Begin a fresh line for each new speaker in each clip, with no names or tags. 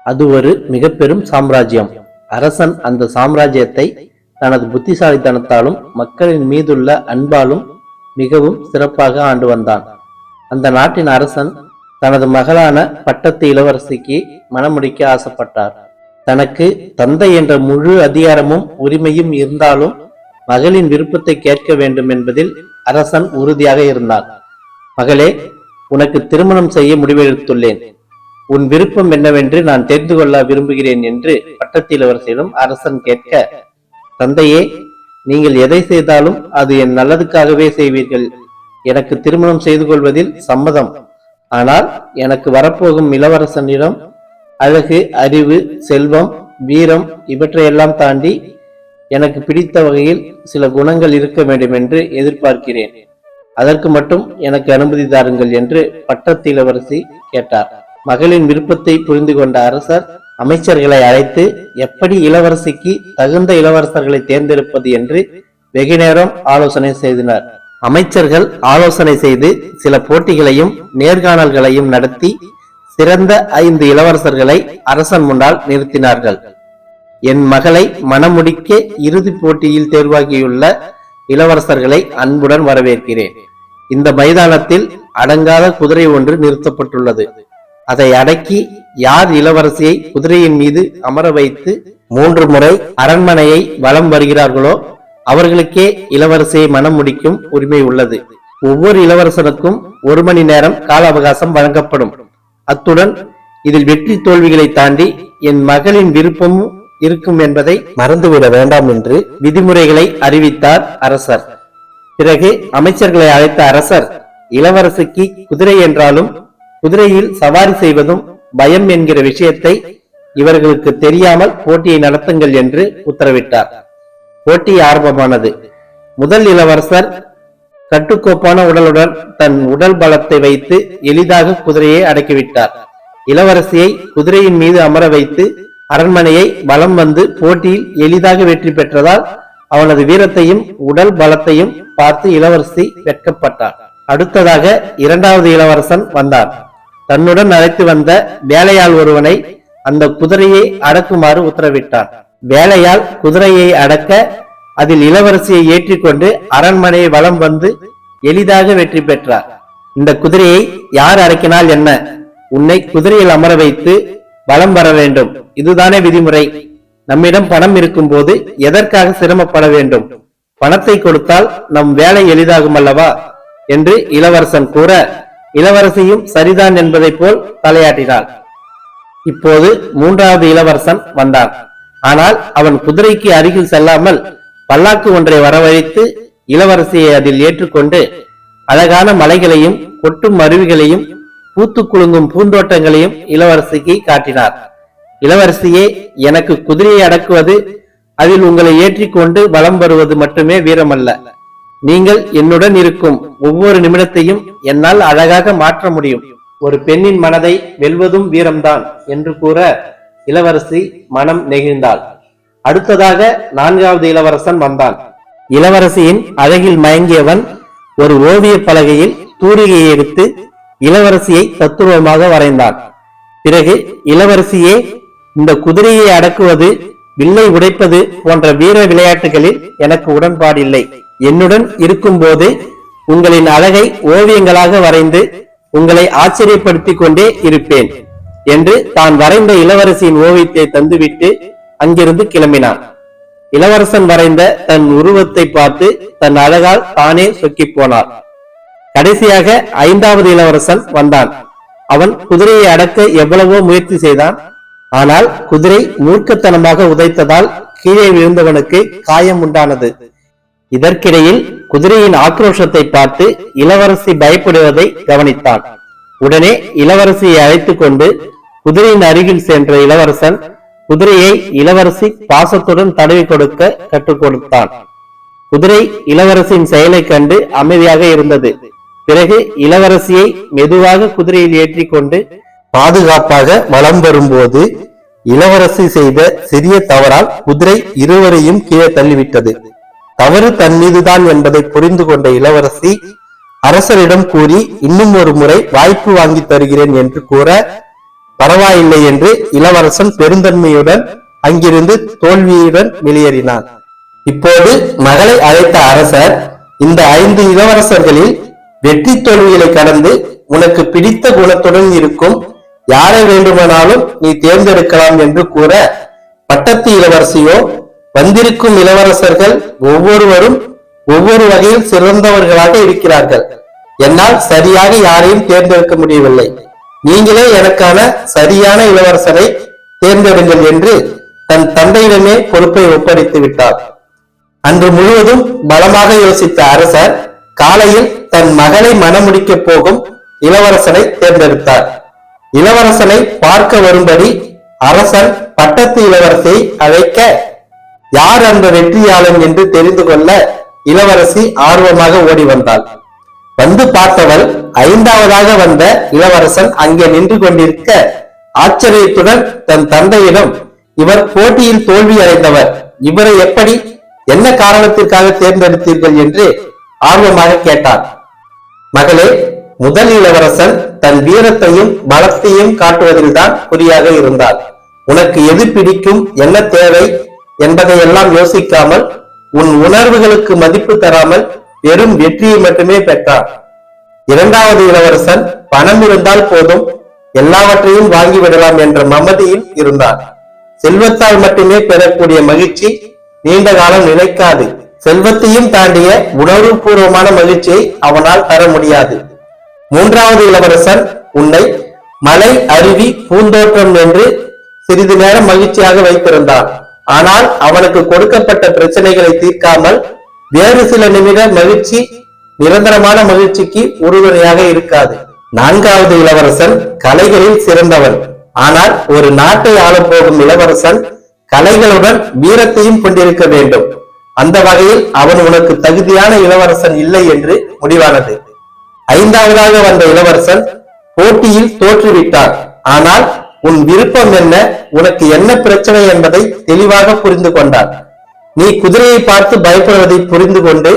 அது ஒரு மிக பெரும் சாம்ராஜ்யம். அரசன் அந்த சாம்ராஜ்யத்தை தனது புத்திசாலித்தனத்தாலும் மக்களின் மீதுள்ள அன்பாலும் மிகவும் சிறப்பாக ஆண்டு வந்தான். அந்த நாட்டின் அரசன் தனது மகளான பட்டத்து இளவரசிக்கு மணமுடிக்க ஆசைப்பட்டார். தனக்கு தந்தை என்ற முழு அதிகாரமும் உரிமையும் இருந்தாலும் மகளின் விருப்பத்தை கேட்க வேண்டும் என்பதில் அரசன் உறுதியாக இருந்தான். மகளே, உனக்கு திருமணம் செய்ய முடிவெடுத்துள்ளேன். உன் விருப்பம் என்னவென்று நான் தெரிந்து கொள்ள விரும்புகிறேன் என்று பட்டத்து இளவரசியிடம் அரசன் கேட்க, தந்தையே, நீங்கள் எதை செய்தாலும் அது என் நல்லதுக்காகவே செய்வீர்கள். எனக்கு திருமணம் செய்து கொள்வதில் சம்மதம். ஆனால் எனக்கு வரப்போகும் இளவரசனிடம் அழகு, அறிவு, செல்வம், வீரம் இவற்றையெல்லாம் தாண்டி எனக்கு பிடித்த வகையில் சில குணங்கள் இருக்க வேண்டும் என்று எதிர்பார்க்கிறேன். அதற்கு மட்டும் எனக்கு அனுமதி தாருங்கள் என்று பட்டத்து இளவரசி கேட்டார். மகளின் விருப்பத்தை புரிந்து கொண்ட அரசர் அமைச்சர்களை அழைத்து எப்படி இளவரசிக்கு தகுந்த இளவரசர்களை தேர்ந்தெடுப்பது என்று வெகு நேரம் ஆலோசனை செய்தனர். அமைச்சர்கள் ஆலோசனை செய்து சில போட்டிகளையும் நேர்காணல்களையும் நடத்தி சிறந்த 5 இளவரசர்களை அரசன் முன்னால் நிறுத்தினார்கள். என் மகளை மணமுடிக்க இறுதி போட்டியில் தேர்வாகியுள்ள இளவரசர்களை அன்புடன் வரவேற்கிறேன். இந்த மைதானத்தில் அடங்காத குதிரை ஒன்று நிறுத்தப்பட்டுள்ளது. அதை அடக்கி யார் இளவரசியை குதிரையின் மீது அமர வைத்து 3 முறை அரண்மனையை வலம் வருகிறார்களோ அவர்களுக்கே இளவரசியை மணம் முடிக்கும் உரிமை உள்ளது. ஒவ்வொரு இளவரசனுக்கும் 1 மணி நேரம் கால அவகாசம் வழங்கப்படும். அத்துடன் இதில் வெற்றி தோல்விகளை தாண்டி என் மகளின் விருப்பமும் இருக்கும் என்பதை மறந்துவிட வேண்டாம் என்று விதிமுறைகளை அறிவித்தார் அரசர். பிறகு அமைச்சர்களை அழைத்த அரசர், இளவரசிக்கு குதிரை என்றாலும் குதிரையில் சவாரி செய்வதும் பயம் என்கிற விஷயத்தை இவர்களுக்கு தெரியாமல் போட்டியை நடத்துங்கள் என்று உத்தரவிட்டார். போட்டி ஆரம்பமானது. முதல் இளவரசர் கட்டுக்கோப்பான உடலுடன் தன் உடல் பலத்தை வைத்து எளிதாக குதிரையை அடக்கிவிட்டார். இளவரசியை குதிரையின் மீது அமர வைத்து அரண்மனையை வலம் வந்து போட்டியில் எளிதாக வெற்றி பெற்றதால் அவனது வீரத்தையும் உடல் பலத்தையும் பார்த்து இளவரசி வெட்கப்பட்டார். அடுத்ததாக 2வது இளவரசன் வந்தார். தன்னுடன் அழைத்து வந்த வேலையாள் ஒருவனை அந்த குதிரையை அடக்குமாறு உத்தரவிட்டான். வேலையாள் குதிரையை அடக்க அதில் இளவரசியை ஏற்றிக்கொண்டு அரண்மனையை வலம் வந்து எளிதாக வெற்றி பெற்றார். இந்த குதிரையை யார் அடக்கினால் என்ன? உன்னை குதிரையில் அமர வைத்து வலம் வர வேண்டும். இதுதானே விதிமுறை. நம்மிடம் பணம் இருக்கும் போது எதற்காக சிரமப்பட வேண்டும்? பணத்தை கொடுத்தால் நம் வேலை எளிதாகும் அல்லவா என்று இளவரசன் கூற, இளவரசியும் சரிதான் என்பதை போல் தலையாட்டினாள். இப்போது 3வது இளவரசன் வந்தான். ஆனால் அவன் குதிரைக்கு அருகில் செல்லாமல் பல்லாக்கு ஒன்றை வரவழைத்து இளவரசியை அதில் ஏற்றுக்கொண்டு அழகான மலைகளையும் கொட்டும் அருவிகளையும் பூத்து குலுங்கும் பூந்தோட்டங்களையும் இளவரசிக்கு காட்டினார். இளவரசியே, எனக்கு குதிரையை அடக்குவது, அதில் உங்களை ஏற்றிக்கொண்டு வலம் வருவது மட்டுமே வீரமல்ல. நீங்கள் என்னுடன் இருக்கும் ஒவ்வொரு நிமிடத்தையும் என்னால் அழகாக மாற்ற முடியும். ஒரு பெண்ணின் மனதை வெல்வதும் வீரம்தான் என்று கூற இளவரசி மனம் நெகிழ்ந்தாள். அடுத்ததாக 4வது இளவரசன் வந்தான். இளவரசியின் அழகில் மயங்கியவன் ஒரு ஓவிய பலகையில் தூரிகையை எடுத்து இளவரசியை தத்துவமாக வரைந்தான். பிறகு, இளவரசியே, இந்த குதிரையை அடக்குவது, வில்லை உடைப்பது போன்ற வீர விளையாட்டுகளில் எனக்கு உடன்பாடில்லை. என்னுடன் இருக்கும் போது உங்களின் அழகை ஓவியங்களாக வரைந்து உங்களை ஆச்சரியப்படுத்திக் கொண்டே இருப்பேன் என்று தான் வரைந்த இளவரசியின் ஓவியத்தை தந்துவிட்டு அங்கிருந்து கிளம்பினான். இளவரசன் வரைந்த தன் உருவத்தை பார்த்து தன் அழகால் தானே சொக்கி போனார். கடைசியாக 5வது இளவரசன் வந்தான். அவன் குதிரையை அடக்க எவ்வளவோ முயற்சி செய்தான். ஆனால் குதிரை மூர்க்கத்தனமாக உதைத்ததால் கீழே விழுந்தவனுக்கு காயம் உண்டானது. இதற்கிடையில் குதிரையின் ஆக்ரோஷத்தை பார்த்து இளவரசி பயப்படுவதை கவனித்தான். உடனே இளவரசியை அழைத்துக் கொண்டு குதிரையின் அருகில் சென்ற இளவரசன் குதிரையை இளவரசி பாசத்துடன் தடவி கொடுக்க கற்றுக் கொடுத்தான். குதிரை இளவரசியின் செயலை கண்டு அமைதியாக இருந்தது. பிறகு இளவரசியை மெதுவாக குதிரையில் ஏற்றிக்கொண்டு பாதுகாப்பாக வலம் வரும்போது இளவரசி செய்த சிறிய தவறால் குதிரை இருவரையும் கீழே தள்ளிவிட்டது. தவறு தன் மீதுதான் என்பதை புரிந்து கொண்ட இளவரசி அரசரிடம் கூறி இன்னும் ஒரு முறை வாய்ப்பு வாங்கி தருகிறேன் என்று கூற, பரவாயில்லை என்று இளவரசன் பெருந்தன்மையுடன் அங்கிருந்து தோல்வியுடன் வெளியேறினான். இப்போது மகளை அழைத்த அரசர், இந்த 5 இளவரசர்களில் வெற்றி தோல்விகளை கடந்து உனக்கு பிடித்த குணத்துடன் இருக்கும் யாரை வேண்டுமானாலும் நீ தேர்ந்தெடுக்கலாம் என்று கூற, பட்டத்து இளவரசியோ, வந்திருக்கும் இளவரசர்கள் ஒவ்வொருவரும் ஒவ்வொரு வகையில் சிறந்தவர்களாக இருக்கிறார்கள். என்னால் சரியாக யாரையும் தேர்ந்தெடுக்க முடியவில்லை. நீங்களே எனக்கான சரியான இளவரசரை தேர்ந்தெடுங்கள் என்று தன் தந்தையிடமே பொறுப்பை ஒப்படைத்து விட்டார். அன்று முழுவதும் பலமாக யோசித்த அரசர் காலையில் தன் மகளை மணமுடிக்க போகும் இளவரசனை தேர்ந்தெடுத்தார். இளவரசனை பார்க்க வரும்படி அரசன் பட்டத்து இளவரசியை அழைக்க, யார் அந்த வெற்றியாளன் என்று தெரிந்து கொள்ள இளவரசி ஆர்வமாக ஓடி வந்தாள். வந்து பார்த்தவள் 5வதாக வந்த இளவரசன் அங்கே நின்று கொண்டிருக்க ஆச்சரியத்துடன் தன் தந்தையிடம், இவர் போட்டியில் தோல்வி அடைந்தவர், இவரை எப்படி, என்ன காரணத்திற்காக தேர்ந்தெடுத்தீர்கள் என்று ஆர்வமாக கேட்டார். மகளே, முதல் இளவரசன் தன் வீரத்தையும் பலத்தையும் காட்டுவதில் தான் குறியாக இருந்தார். உனக்கு எது பிடிக்கும், என்ன தேவை என்பதையெல்லாம் யோசிக்காமல் உன் உணர்வுகளுக்கு மதிப்பு தராமல் வெறும் வெற்றியை மட்டுமே பெற்றார். 2வது இளவரசன் பணம் இருந்தால் போதும், எல்லாவற்றையும் வாங்கிவிடலாம் என்ற மமதியில் இருந்தார். செல்வத்தால் மட்டுமே பெறக்கூடிய மகிழ்ச்சி நீண்ட காலம் நிலைக்காது. செல்வத்தையும் தாண்டிய உணர்வுபூர்வமான மகிழ்ச்சியை அவனால் தர முடியாது. 3வது இளவரசன் உன்னை மலை, அருவி, பூந்தோட்டம் என்று சிறிது நேரம் மகிழ்ச்சியாக வைத்திருந்தான். ஆனால் அவனுக்கு கொடுக்கப்பட்ட பிரச்சனைகளை தீர்க்காமல் வேறு சில நிமிட மகிழ்ச்சி நிரந்தரமான மகிழ்ச்சிக்கு உறுதுணையாக இருக்காது. 4வது இளவரசன் கலைகளில் சிறந்தவன். ஆனால் ஒரு நாட்டை ஆளப்போகும் இளவரசன் கலைகளுடன் வீரத்தையும் கொண்டிருக்க வேண்டும். அந்த வகையில் அவன் உனக்கு தகுதியான இளவரசன் இல்லை என்று முடிவானது. 5வதாக வந்த இளவரசன் போட்டியில் தோற்றுவிட்டார். ஆனால் உன் விருப்பம் என்ன, உனக்கு என்ன பிரச்சனை என்பதை தெளிவாக புரிந்து கொண்டார். நீ குதிரையை பார்த்து பயப்படுவதை புரிந்து கொண்டு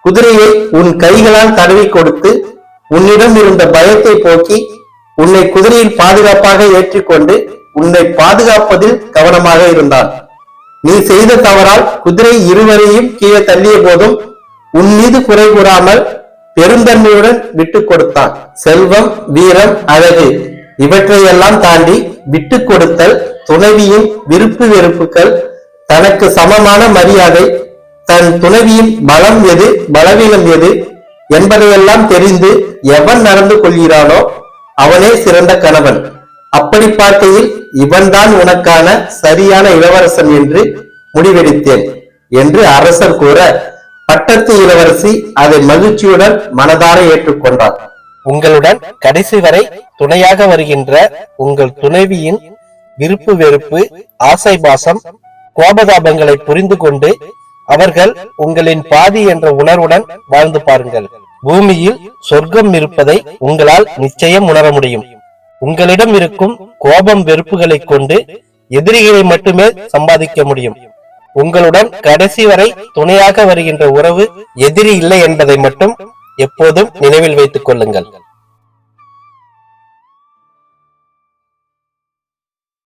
குதிரையை உன் கைகளால் தடவி கொடுத்து உன்னிடம் இருந்த பயத்தை போக்கி உன்னை குதிரையில் பாதுகாப்பாக ஏற்றிக்கொண்டு உன்னை பாதுகாப்பதில் கவனமாக இருந்தான். நீ செய்த தவறால் குதிரை இருவரையும் கீழே தள்ளிய போதும் உன் மீது குறை கூறாமல் பெருந்தன்மையுடன் விட்டு கொடுத்தான். செல்வம், வீரம், அழகு இவற்றையெல்லாம் தாண்டி விட்டு கொடுத்தல், துணைவியின் விருப்பு வெறுப்புகள், தனக்கு சமமான மரியாதை, தன் துணைவியின் பலம் எது, பலவீனம் எது என்பதையெல்லாம் தெரிந்து எவன் நடந்து கொள்கிறானோ அவனே சிறந்த கணவன். அப்படி பார்க்கையில் இவன்தான் உனக்கான சரியான இளவரசன் என்று முடிவெடுத்தேன் என்று அரசர் கூற, பட்டத்து இளவரசி அதை மகிழ்ச்சியுடன் மனதார ஏற்றுக்கொண்டார். உங்களுடன் கடைசி வரை துணையாக வருகின்ற உங்கள் துணைவியின் விருப்பு வெறுப்பு, ஆசை பாசம், கோபதாபங்களை புரிந்து கொண்டு அவர்கள் உங்களின் பாதி என்ற உணர்வுடன் வாழ்ந்து பாருங்கள். பூமியில் சொர்க்கம் இருப்பதை உங்களால் நிச்சயம் உணர முடியும். உங்களிடம் இருக்கும் கோபம், வெறுப்புகளை கொண்டு எதிரிகளை மட்டுமே சம்பாதிக்க முடியும். உங்களுடன் கடைசி வரை துணையாக வருகின்ற உறவு எதிரி இல்லை என்பதை மட்டும் எப்போதும் நினைவில் வைத்துக் கொள்ளுங்கள்.